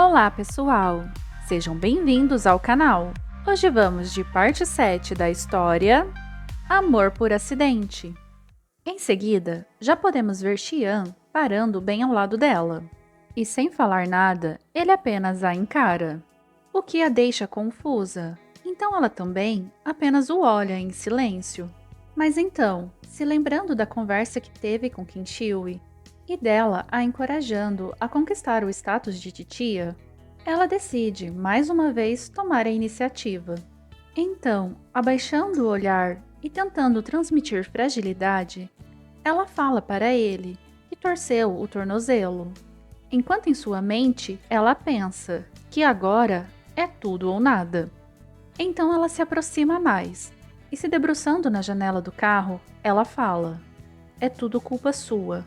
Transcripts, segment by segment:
Olá, pessoal! Sejam bem-vindos ao canal. Hoje vamos de parte 7 da história Amor por Acidente. Em seguida, já podemos ver Xian parando bem ao lado dela. E sem falar nada, ele apenas a encara, o que a deixa confusa. Então ela também apenas o olha em silêncio. Mas então, se lembrando da conversa que teve com Qin Shihui, e dela a encorajando a conquistar o status de titia, ela decide, mais uma vez, tomar a iniciativa. Então, abaixando o olhar e tentando transmitir fragilidade, ela fala para ele que torceu o tornozelo, enquanto em sua mente ela pensa que agora é tudo ou nada. Então ela se aproxima mais e, se debruçando na janela do carro, ela fala: "É tudo culpa sua."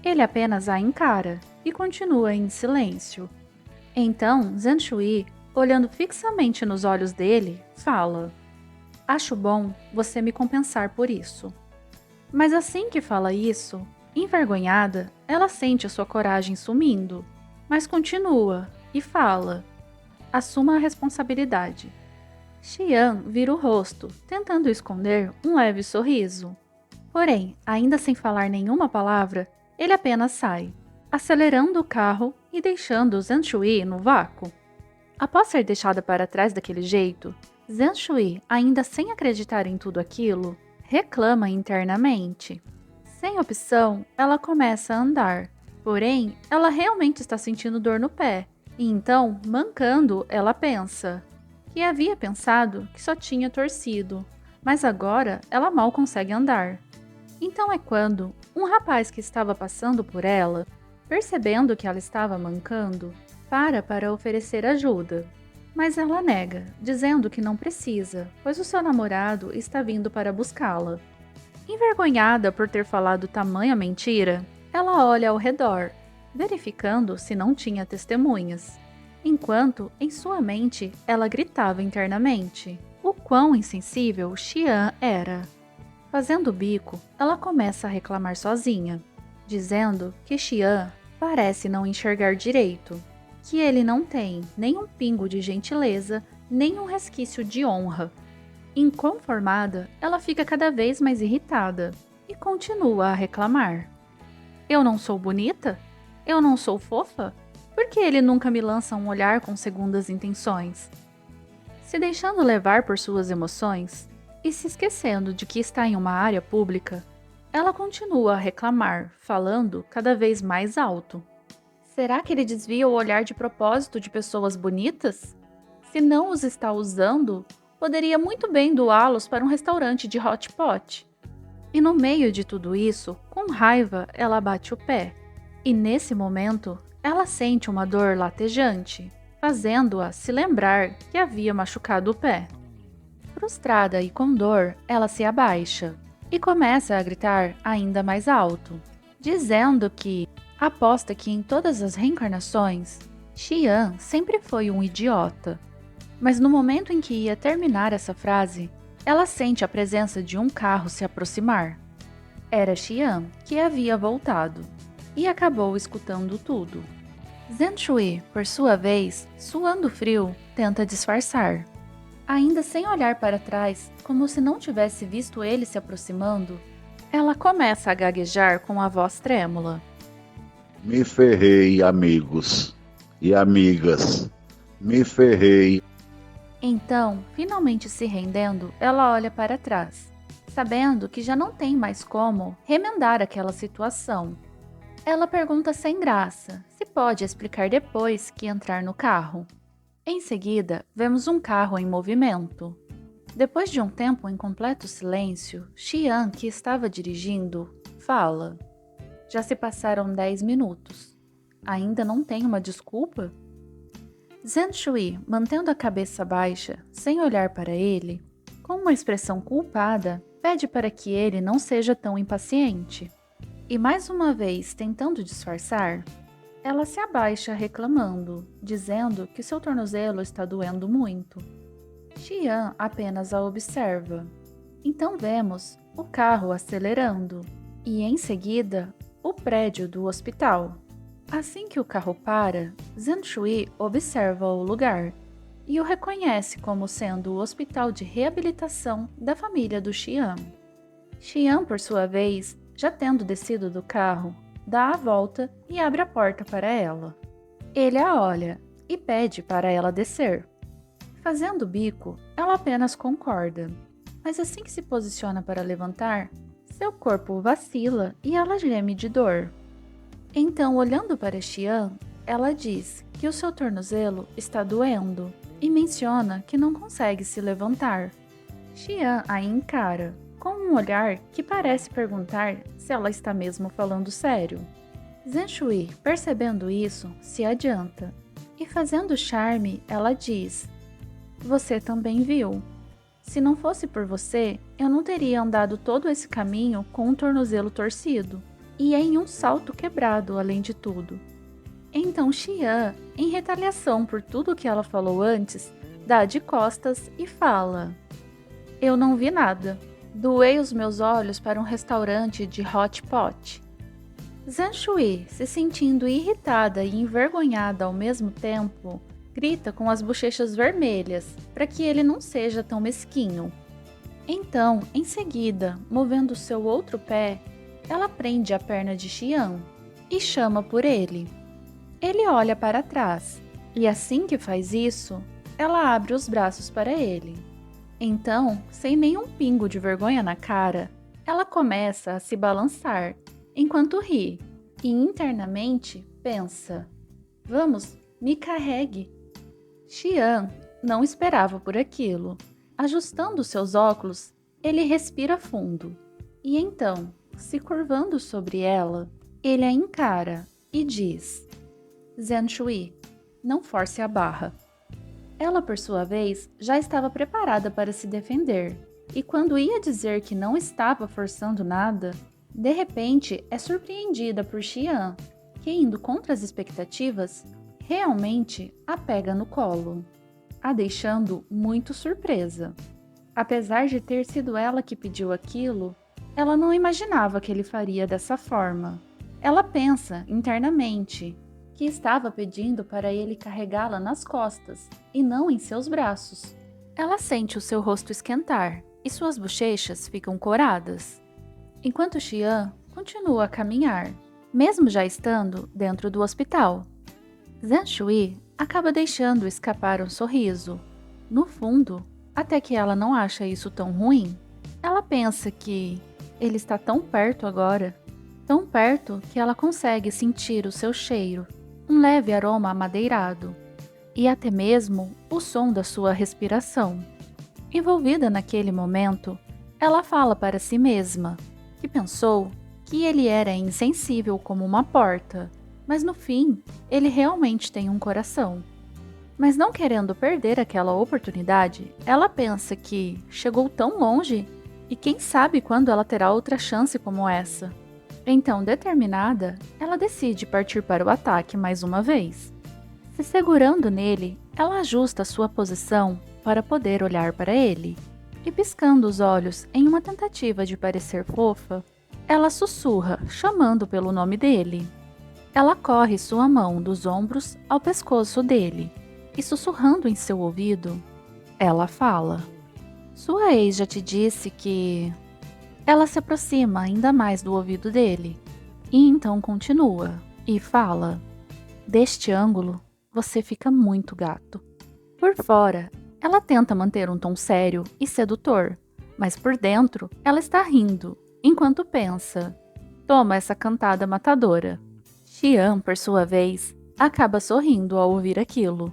Ele apenas a encara e continua em silêncio. Então, Zhen Shui, olhando fixamente nos olhos dele, fala: "Acho bom você me compensar por isso." Mas assim que fala isso, envergonhada, ela sente a sua coragem sumindo, mas continua e fala: "Assuma a responsabilidade." Xian vira o rosto, tentando esconder um leve sorriso. Porém, ainda sem falar nenhuma palavra, ele apenas sai, acelerando o carro e deixando Zhen Shui no vácuo. Após ser deixada para trás daquele jeito, Zhen Shui, ainda sem acreditar em tudo aquilo, reclama internamente. Sem opção, ela começa a andar. Porém, ela realmente está sentindo dor no pé. E então, mancando, ela pensa que havia pensado que só tinha torcido, mas agora ela mal consegue andar. Então é quando um rapaz que estava passando por ela, percebendo que ela estava mancando, para oferecer ajuda. Mas ela nega, dizendo que não precisa, pois o seu namorado está vindo para buscá-la. Envergonhada por ter falado tamanha mentira, ela olha ao redor, verificando se não tinha testemunhas, enquanto em sua mente ela gritava internamente o quão insensível Xian era. Fazendo bico, ela começa a reclamar sozinha, dizendo que Xian parece não enxergar direito, que ele não tem nem um pingo de gentileza, nem um resquício de honra. Inconformada, ela fica cada vez mais irritada e continua a reclamar. "Eu não sou bonita? Eu não sou fofa? Por que ele nunca me lança um olhar com segundas intenções?" Se deixando levar por suas emoções e se esquecendo de que está em uma área pública, ela continua a reclamar, falando cada vez mais alto. Será que ele desvia o olhar de propósito de pessoas bonitas? Se não os está usando, poderia muito bem doá-los para um restaurante de hot pot. E no meio de tudo isso, com raiva, ela bate o pé. E nesse momento, ela sente uma dor latejante, fazendo-a se lembrar que havia machucado o pé. Frustrada e com dor, ela se abaixa e começa a gritar ainda mais alto, dizendo que aposta que em todas as reencarnações, Xian sempre foi um idiota. Mas no momento em que ia terminar essa frase, ela sente a presença de um carro se aproximar. Era Xian que havia voltado e acabou escutando tudo. Zhen Shui, por sua vez, suando frio, tenta disfarçar. Ainda sem olhar para trás, como se não tivesse visto ele se aproximando, ela começa a gaguejar com a voz trêmula. Me ferrei, amigos e amigas. Me ferrei. Então, finalmente se rendendo, ela olha para trás, sabendo que já não tem mais como remendar aquela situação. Ela pergunta sem graça se pode explicar depois que entrar no carro. Em seguida, vemos um carro em movimento. Depois de um tempo em completo silêncio, Xian, que estava dirigindo, fala: "Já se passaram 10 minutos. Ainda não tem uma desculpa?" Zhen Shui, mantendo a cabeça baixa, sem olhar para ele, com uma expressão culpada, pede para que ele não seja tão impaciente. E mais uma vez, tentando disfarçar, ela se abaixa reclamando, dizendo que seu tornozelo está doendo muito. Xian apenas a observa. Então vemos o carro acelerando e, em seguida, o prédio do hospital. Assim que o carro para, Zhang Shui observa o lugar e o reconhece como sendo o hospital de reabilitação da família do Xian. Xian, por sua vez, já tendo descido do carro, dá a volta e abre a porta para ela. Ele a olha e pede para ela descer. Fazendo bico, ela apenas concorda, mas assim que se posiciona para levantar, seu corpo vacila e ela geme de dor. Então, olhando para Xian, ela diz que o seu tornozelo está doendo e menciona que não consegue se levantar. Xian a encara, com um olhar que parece perguntar se ela está mesmo falando sério. Zhang Shui, percebendo isso, se adianta e, fazendo charme, ela diz: "Você também viu. Se não fosse por você, eu não teria andado todo esse caminho com um tornozelo torcido e em um salto quebrado, além de tudo." Então Xian, em retaliação por tudo o que ela falou antes, dá de costas e fala: "Eu não vi nada. Doei os meus olhos para um restaurante de hot pot." Zhang Shui, se sentindo irritada e envergonhada ao mesmo tempo, grita com as bochechas vermelhas para que ele não seja tão mesquinho. Então, em seguida, movendo seu outro pé, ela prende a perna de Xian e chama por ele. Ele olha para trás e, assim que faz isso, ela abre os braços para ele. Então, sem nenhum pingo de vergonha na cara, ela começa a se balançar enquanto ri e internamente pensa: "Vamos, me carregue." Xian não esperava por aquilo. Ajustando seus óculos, ele respira fundo e então, se curvando sobre ela, ele a encara e diz: "Zhang Shui, não force a barra." Ela, por sua vez, já estava preparada para se defender, e quando ia dizer que não estava forçando nada, de repente é surpreendida por Xian, que, indo contra as expectativas, realmente a pega no colo, a deixando muito surpresa. Apesar de ter sido ela que pediu aquilo, ela não imaginava que ele faria dessa forma. Ela pensa, internamente, que estava pedindo para ele carregá-la nas costas e não em seus braços. Ela sente o seu rosto esquentar e suas bochechas ficam coradas, enquanto Xian continua a caminhar, mesmo já estando dentro do hospital. Zhang Shui acaba deixando escapar um sorriso. No fundo, até que ela não acha isso tão ruim, ela pensa que ele está tão perto agora, tão perto que ela consegue sentir o seu cheiro, um leve aroma amadeirado, e até mesmo o som da sua respiração. Envolvida naquele momento, ela fala para si mesma que pensou que ele era insensível como uma porta, mas no fim, ele realmente tem um coração. Mas não querendo perder aquela oportunidade, ela pensa que chegou tão longe e quem sabe quando ela terá outra chance como essa. Então, determinada, ela decide partir para o ataque mais uma vez. Se segurando nele, ela ajusta sua posição para poder olhar para ele. E piscando os olhos em uma tentativa de parecer fofa, ela sussurra, chamando pelo nome dele. Ela corre sua mão dos ombros ao pescoço dele e, sussurrando em seu ouvido, ela fala: "Sua ex já te disse que..." Ela se aproxima ainda mais do ouvido dele e então continua e fala: "Deste ângulo, você fica muito gato." Por fora, ela tenta manter um tom sério e sedutor, mas por dentro ela está rindo, enquanto pensa: "Toma essa cantada matadora." Xian, por sua vez, acaba sorrindo ao ouvir aquilo.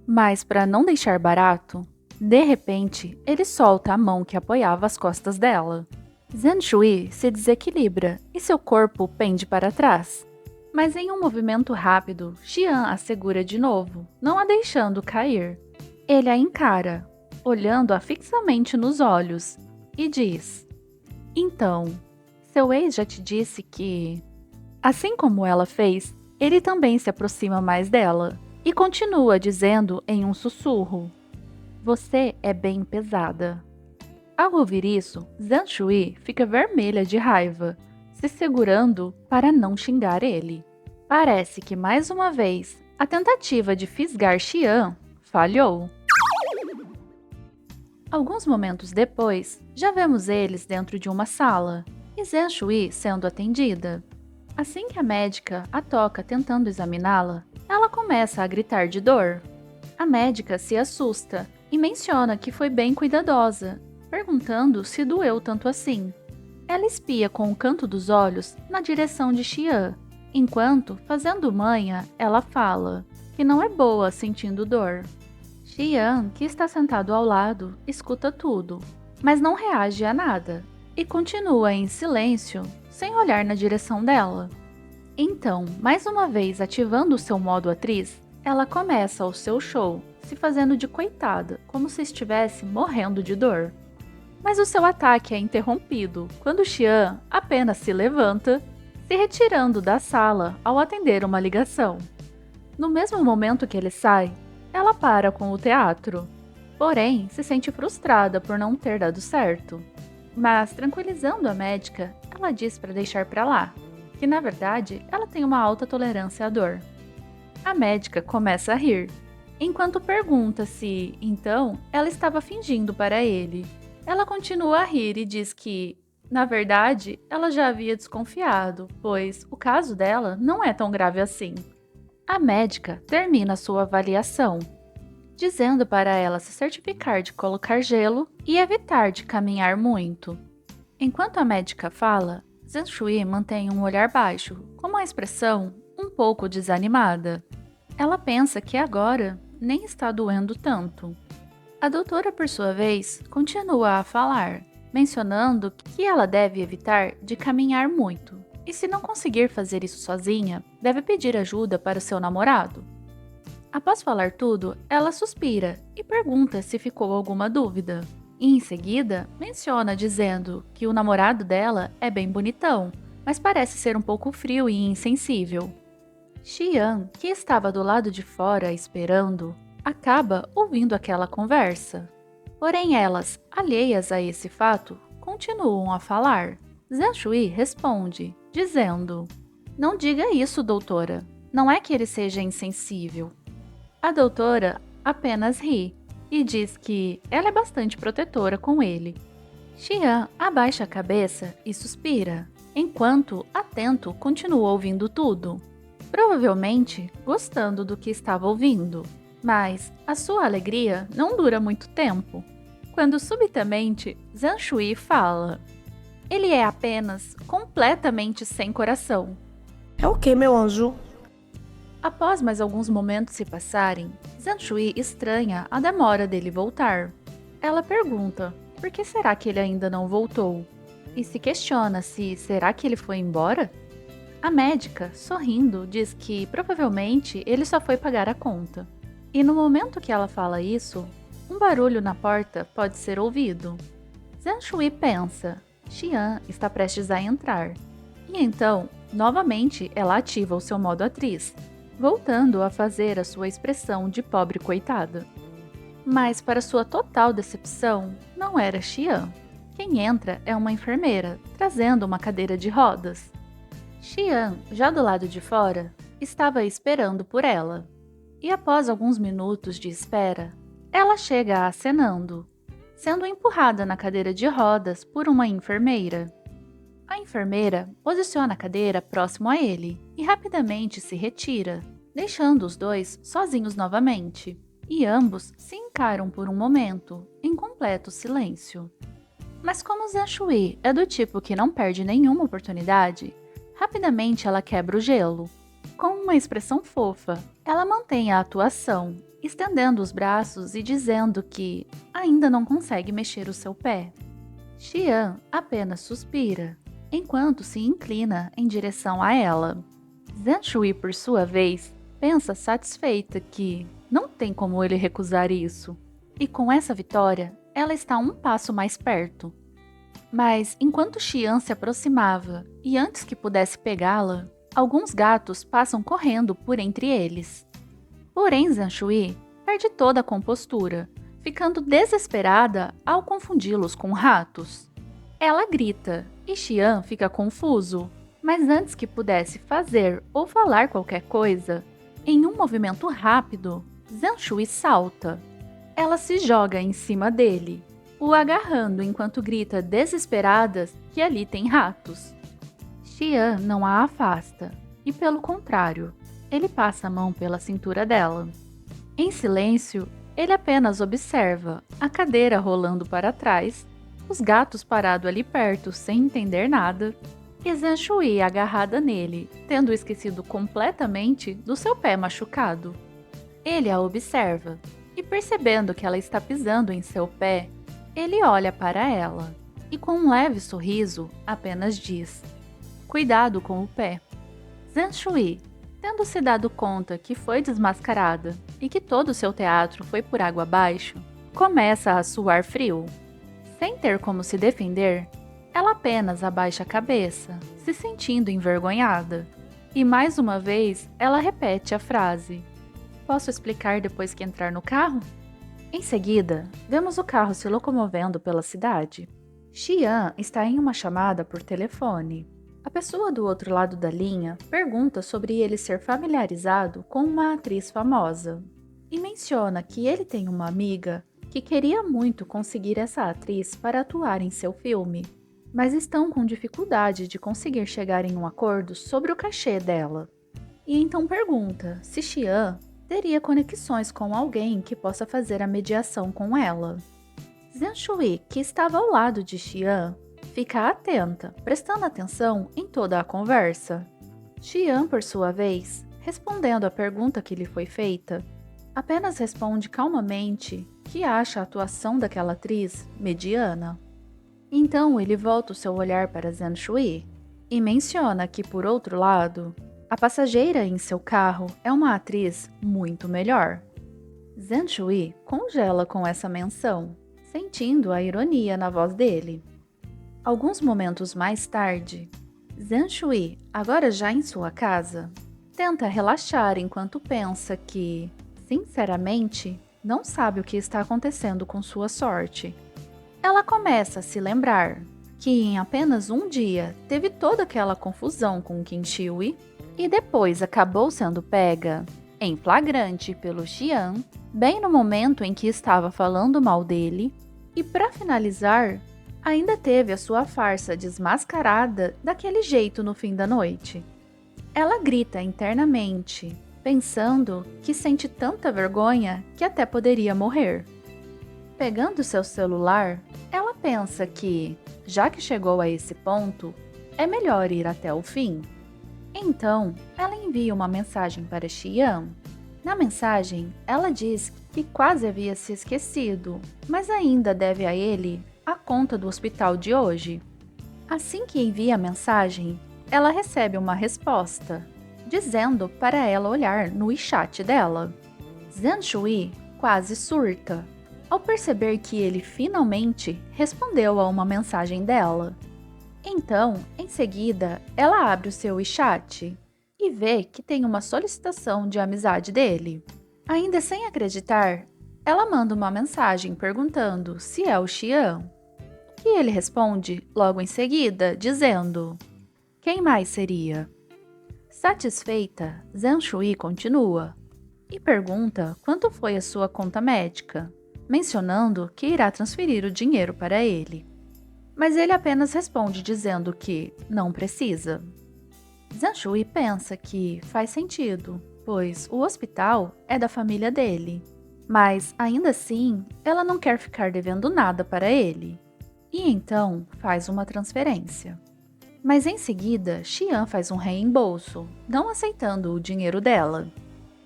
Mas para não deixar barato, de repente ele solta a mão que apoiava as costas dela. Zhang Shui se desequilibra e seu corpo pende para trás. Mas em um movimento rápido, Xian a segura de novo, não a deixando cair. Ele a encara, olhando-a fixamente nos olhos, e diz: "Então, seu ex já te disse que..." Assim como ela fez, ele também se aproxima mais dela e continua dizendo em um sussurro: "Você é bem pesada." Ao ouvir isso, Zhang Shui fica vermelha de raiva, se segurando para não xingar ele. Parece que mais uma vez a tentativa de fisgar Xian falhou. Alguns momentos depois, já vemos eles dentro de uma sala e Zhan Shui sendo atendida. Assim que a médica a toca tentando examiná-la, ela começa a gritar de dor. A médica se assusta e menciona que foi bem cuidadosa, perguntando se doeu tanto assim. Ela espia com o canto dos olhos na direção de Xian, enquanto, fazendo manha, ela fala que não é boa sentindo dor. Xian, que está sentado ao lado, escuta tudo, mas não reage a nada e continua em silêncio, sem olhar na direção dela. Então, mais uma vez ativando o seu modo atriz, ela começa o seu show, se fazendo de coitada, como se estivesse morrendo de dor. Mas o seu ataque é interrompido quando Xian apenas se levanta, se retirando da sala ao atender uma ligação. No mesmo momento que ele sai, ela para com o teatro, porém se sente frustrada por não ter dado certo. Mas, tranquilizando a médica, ela diz para deixar para lá, que na verdade ela tem uma alta tolerância à dor. A médica começa a rir, enquanto pergunta se, então, ela estava fingindo para ele. Ela continua a rir e diz que, na verdade, ela já havia desconfiado, pois o caso dela não é tão grave assim. A médica termina sua avaliação, dizendo para ela se certificar de colocar gelo e evitar de caminhar muito. Enquanto a médica fala, Zhan Shui mantém um olhar baixo, com uma expressão um pouco desanimada. Ela pensa que agora nem está doendo tanto. A doutora, por sua vez, continua a falar, mencionando que ela deve evitar de caminhar muito. E se não conseguir fazer isso sozinha, deve pedir ajuda para seu namorado. Após falar tudo, ela suspira e pergunta se ficou alguma dúvida. E em seguida, menciona dizendo que o namorado dela é bem bonitão, mas parece ser um pouco frio e insensível. Xian, que estava do lado de fora esperando, acaba ouvindo aquela conversa. Porém elas, alheias a esse fato, continuam a falar. Zhan Shui responde, dizendo: "Não diga isso, doutora. Não é que ele seja insensível." A doutora apenas ri e diz que ela é bastante protetora com ele. Xian abaixa a cabeça e suspira, enquanto, atento, continua ouvindo tudo. Provavelmente gostando do que estava ouvindo. Mas a sua alegria não dura muito tempo, quando subitamente Zhan Shui fala: "Ele é apenas completamente sem coração." É o que, meu anjo? Após mais alguns momentos se passarem, Zhan Shui estranha a demora dele voltar. Ela pergunta por que será que ele ainda não voltou, e se questiona se será que ele foi embora? A médica, sorrindo, diz que provavelmente ele só foi pagar a conta. E no momento que ela fala isso, um barulho na porta pode ser ouvido. Zhan Shui pensa, Xian está prestes a entrar. E então, novamente, ela ativa o seu modo atriz, voltando a fazer a sua expressão de pobre coitada. Mas, para sua total decepção, não era Xian. Quem entra é uma enfermeira, trazendo uma cadeira de rodas. Xian, já do lado de fora, estava esperando por ela. E após alguns minutos de espera, ela chega acenando, sendo empurrada na cadeira de rodas por uma enfermeira. A enfermeira posiciona a cadeira próximo a ele e rapidamente se retira, deixando os dois sozinhos novamente. E ambos se encaram por um momento, em completo silêncio. Mas como Zhan Shui é do tipo que não perde nenhuma oportunidade, rapidamente ela quebra o gelo. Com uma expressão fofa, ela mantém a atuação, estendendo os braços e dizendo que ainda não consegue mexer o seu pé. Xian apenas suspira, enquanto se inclina em direção a ela. Zhan Shui, por sua vez, pensa satisfeita que não tem como ele recusar isso. E com essa vitória, ela está um passo mais perto. Mas enquanto Xian se aproximava e antes que pudesse pegá-la, alguns gatos passam correndo por entre eles. Porém, Zhan Shui perde toda a compostura, ficando desesperada ao confundi-los com ratos. Ela grita e Xian fica confuso, Mas antes que pudesse fazer ou falar qualquer coisa, em um movimento rápido, Zhang Shui salta. Ela se joga em cima dele, o agarrando enquanto grita desesperada que ali tem ratos. Xian não a afasta, e pelo contrário, ele passa a mão pela cintura dela. Em silêncio, ele apenas observa a cadeira rolando para trás, os gatos parados ali perto sem entender nada, e Zhang Shui agarrada nele, tendo esquecido completamente do seu pé machucado. Ele a observa, e percebendo que ela está pisando em seu pé, ele olha para ela, e com um leve sorriso, apenas diz: "Cuidado com o pé." Zhang Shui, tendo se dado conta que foi desmascarada e que todo o seu teatro foi por água abaixo, começa a suar frio. Sem ter como se defender, ela apenas abaixa a cabeça, se sentindo envergonhada. E mais uma vez, ela repete a frase: "Posso explicar depois que entrar no carro?" Em seguida, vemos o carro se locomovendo pela cidade. Xian está em uma chamada por telefone. A pessoa do outro lado da linha pergunta sobre ele ser familiarizado com uma atriz famosa e menciona que ele tem uma amiga que queria muito conseguir essa atriz para atuar em seu filme, mas estão com dificuldade de conseguir chegar em um acordo sobre o cachê dela. E então pergunta se Xian teria conexões com alguém que possa fazer a mediação com ela. Zhang Shui, que estava ao lado de Xian, fica atenta, prestando atenção em toda a conversa. Xian, por sua vez, respondendo à pergunta que lhe foi feita, apenas responde calmamente que acha a atuação daquela atriz mediana. Então ele volta o seu olhar para Zhang Shui e menciona que, por outro lado, a passageira em seu carro é uma atriz muito melhor. Zhang Shui congela com essa menção, sentindo a ironia na voz dele. Alguns momentos mais tarde, Zhang Shui, agora já em sua casa, tenta relaxar enquanto pensa que, sinceramente, não sabe o que está acontecendo com sua sorte. Ela começa a se lembrar que em apenas um dia teve toda aquela confusão com Qin Shi e depois acabou sendo pega em flagrante pelo Xian, bem no momento em que estava falando mal dele, e para finalizar, ainda teve a sua farsa desmascarada daquele jeito no fim da noite. Ela grita internamente, pensando que sente tanta vergonha que até poderia morrer. Pegando seu celular, ela pensa que, já que chegou a esse ponto, é melhor ir até o fim. Então, ela envia uma mensagem para Xian. Na mensagem, ela diz que quase havia se esquecido, mas ainda deve a ele a conta do hospital de hoje. Assim que envia a mensagem, ela recebe uma resposta, dizendo para ela olhar no WeChat dela. Zhang Shui quase surta, ao perceber que ele finalmente respondeu a uma mensagem dela. Então, em seguida, ela abre o seu WeChat e vê que tem uma solicitação de amizade dele. Ainda sem acreditar, ela manda uma mensagem perguntando se é o Xian. E ele responde logo em seguida, dizendo: "Quem mais seria?" Satisfeita, Zhang Shui continua e pergunta quanto foi a sua conta médica, mencionando que irá transferir o dinheiro para ele. Mas ele apenas responde dizendo que não precisa. Zhang Shui pensa que faz sentido, pois o hospital é da família dele. Mas, ainda assim, ela não quer ficar devendo nada para ele. E então faz uma transferência. Mas em seguida, Xian faz um reembolso, não aceitando o dinheiro dela.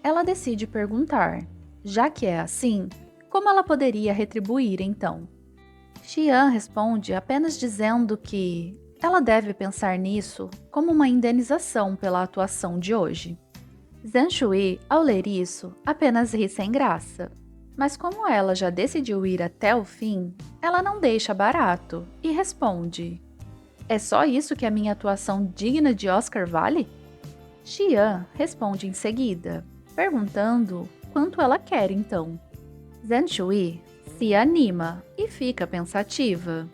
Ela decide perguntar, já que é assim, como ela poderia retribuir então? Xian responde apenas dizendo que ela deve pensar nisso como uma indenização pela atuação de hoje. Zhang Shui, ao ler isso, apenas ri sem graça. Mas como ela já decidiu ir até o fim, ela não deixa barato e responde: "É só isso que a minha atuação digna de Oscar vale?" Xian responde em seguida, perguntando quanto ela quer então. Zhang Shui se anima e fica pensativa.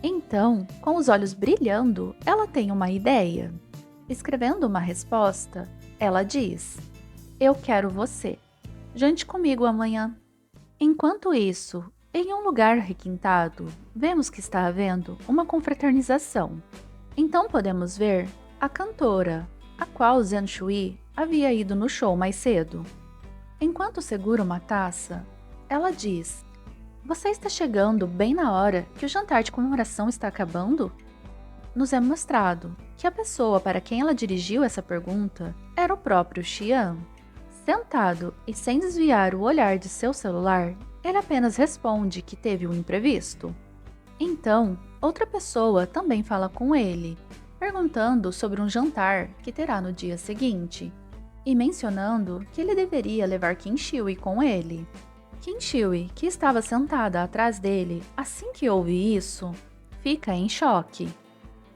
Então, com os olhos brilhando, ela tem uma ideia. Escrevendo uma resposta, ela diz: "Eu quero você. Jante comigo amanhã." Enquanto isso, em um lugar requintado, vemos que está havendo uma confraternização. Então podemos ver a cantora, a qual Zhen Shui havia ido no show mais cedo. Enquanto segura uma taça, ela diz: "Você está chegando bem na hora que o jantar de comemoração está acabando?" Nos é mostrado que a pessoa para quem ela dirigiu essa pergunta era o próprio Xian. Sentado e sem desviar o olhar de seu celular, ele apenas responde que teve um imprevisto. Então, outra pessoa também fala com ele, perguntando sobre um jantar que terá no dia seguinte, e mencionando que ele deveria levar Qin Shui com ele. Qin Shui, que estava sentada atrás dele assim que ouve isso, fica em choque.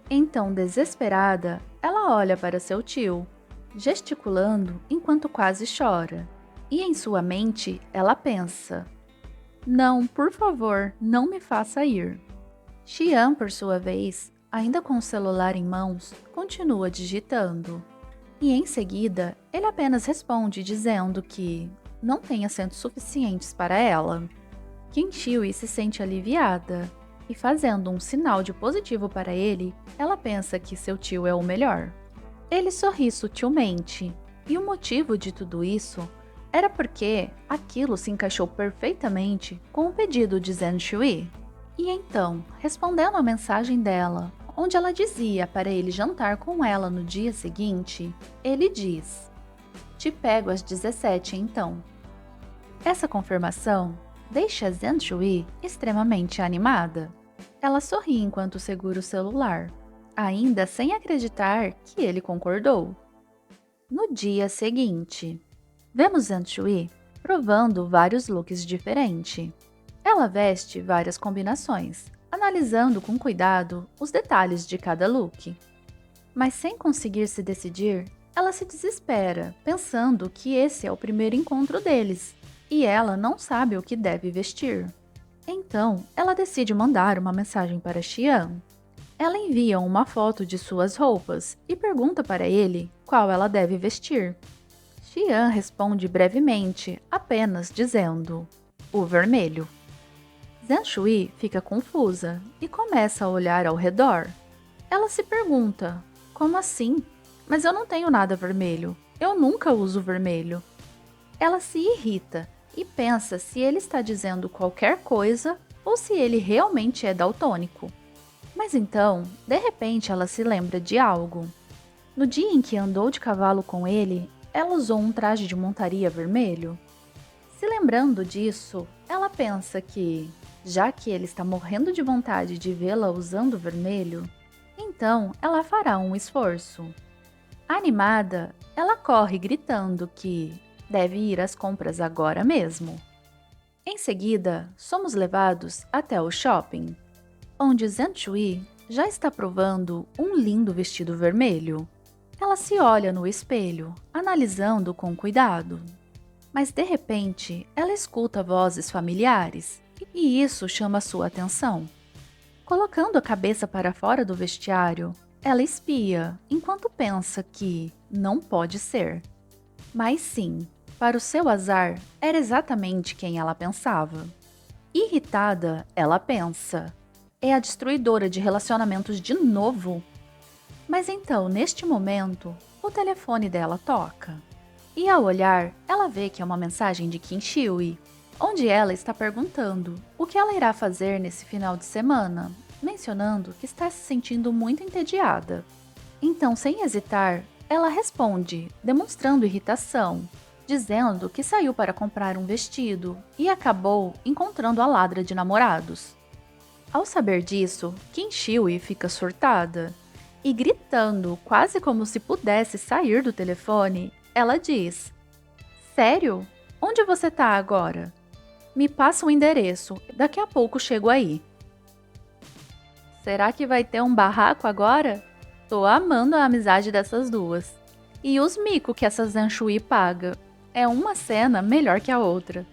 Então, desesperada, ela olha para seu tio, gesticulando enquanto quase chora. E em sua mente, ela pensa: "Não, por favor, não me faça ir." Xian, por sua vez, ainda com o celular em mãos, continua digitando. E em seguida, ele apenas responde dizendo que não tem assentos suficientes para ela. Qin Shui se sente aliviada. E fazendo um sinal de positivo para ele, ela pensa que seu tio é o melhor. Ele sorri sutilmente, e o motivo de tudo isso era porque aquilo se encaixou perfeitamente com o pedido de Zhen Shui. E então, respondendo à mensagem dela, onde ela dizia para ele jantar com ela no dia seguinte, ele diz: "Te pego às 17 então." Essa confirmação deixa Zhen Shui extremamente animada. Ela sorri enquanto segura o celular, ainda sem acreditar que ele concordou. No dia seguinte, vemos Zhen Shui provando vários looks diferentes. Ela veste várias combinações, analisando com cuidado os detalhes de cada look. Mas sem conseguir se decidir, ela se desespera, pensando que esse é o primeiro encontro deles, e ela não sabe o que deve vestir. Então, ela decide mandar uma mensagem para Xian. Ela envia uma foto de suas roupas e pergunta para ele qual ela deve vestir. Xian responde brevemente, apenas dizendo: "O vermelho." Zhen Shui fica confusa e começa a olhar ao redor. Ela se pergunta: "Como assim? Mas eu não tenho nada vermelho. Eu nunca uso vermelho." Ela se irrita e pensa se ele está dizendo qualquer coisa ou se ele realmente é daltônico. Mas então, de repente, ela se lembra de algo. No dia em que andou de cavalo com ele, ela usou um traje de montaria vermelho. Se lembrando disso, ela pensa que, já que ele está morrendo de vontade de vê-la usando vermelho, então ela fará um esforço. Animada, ela corre gritando que deve ir às compras agora mesmo. Em seguida, somos levados até o shopping, onde Zhen Shui já está provando um lindo vestido vermelho. Ela se olha no espelho, analisando com cuidado. Mas de repente, ela escuta vozes familiares, e isso chama sua atenção. Colocando a cabeça para fora do vestiário, ela espia, enquanto pensa que não pode ser. Mas sim, para o seu azar, era exatamente quem ela pensava. Irritada, ela pensa: "É a destruidora de relacionamentos de novo?" Mas então, neste momento, o telefone dela toca. E ao olhar, ela vê que é uma mensagem de Qin Shui, onde ela está perguntando o que ela irá fazer nesse final de semana, mencionando que está se sentindo muito entediada. Então, sem hesitar, ela responde, demonstrando irritação, dizendo que saiu para comprar um vestido e acabou encontrando a ladra de namorados. Ao saber disso, Qin Shui fica surtada e, gritando quase como se pudesse sair do telefone, ela diz: "Sério? Onde você tá agora? Me passa o endereço, daqui a pouco chego aí." Será que vai ter um barraco agora? Tô amando a amizade dessas duas. E os micos que essa Zhen Shui paga. É uma cena melhor que a outra.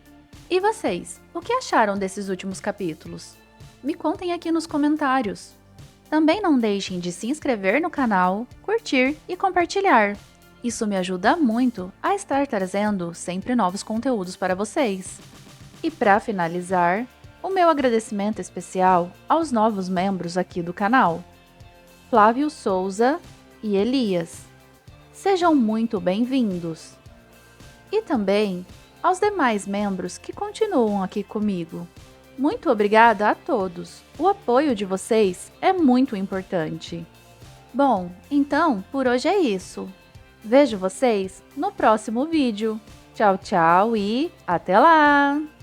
E vocês, o que acharam desses últimos capítulos? Me contem aqui nos comentários. Também não deixem de se inscrever no canal, curtir e compartilhar. Isso me ajuda muito a estar trazendo sempre novos conteúdos para vocês. E para finalizar, o meu agradecimento especial aos novos membros aqui do canal, Flávio Souza e Elias. Sejam muito bem-vindos. E também aos demais membros que continuam aqui comigo. Muito obrigada a todos. O apoio de vocês é muito importante. Bom, então por hoje é isso. Vejo vocês no próximo vídeo. Tchau, tchau e até lá!